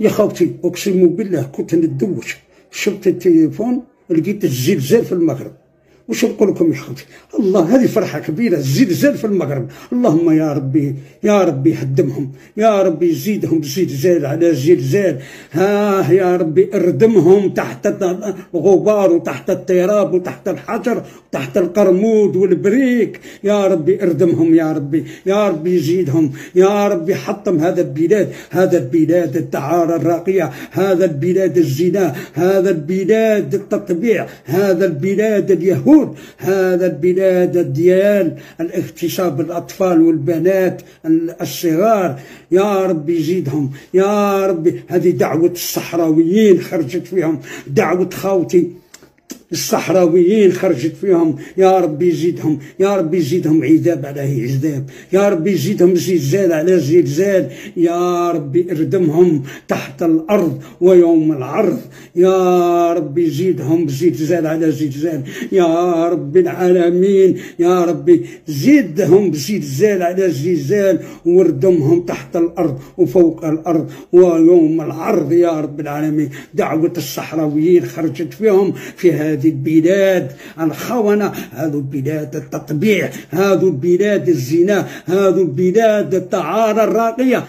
يا خوتي اقسم بالله كنت ندوش، شفت التليفون لقيت الزلزال في المغرب. واش نقول لكم يا خوتي، الله هذه فرحه كبيره، الزلزال في المغرب. اللهم يا ربي يا ربي هدمهم، يا ربي زيدهم زلزال على زلزال. يا ربي اردمهم تحت الغبار وتحت التراب وتحت الحجر وتحت القرمود والبريك. يا ربي اردمهم، يا ربي يا ربي زيدهم، يا ربي حطم هذا البلاد، هذا البلاد الدعارة الراقية، هذا البلاد الزنا، هذا البلاد التطبيع، هذا البلاد اليهود، هذا البلاد ديال الاغتصاب الأطفال والبنات الصغار. يا ربي زيدهم، يا ربي. هذه دعوة الصحراويين خرجت فيهم، دعوة خاوتي الصحراويين خرجت فيهم. يا ربي زيدهم، يا ربي زيدهم عذاب على عذاب، يا ربي زيدهم زلزال على زلزال. يا ربي اردمهم تحت الأرض ويوم العرض. يا ربي زيدهم زلزال على زلزال يا رب العالمين. يا ربي زيدهم زلزال على زلزال واردمهم تحت الأرض وفوق الأرض ويوم العرض يا رب العالمين. دعوة الصحراويين خرجت فيهم، في هذه البلاد الخونة، هذو بلاد التطبيع، هذو بلاد الزنا، هذو بلاد الدعارة الراقية.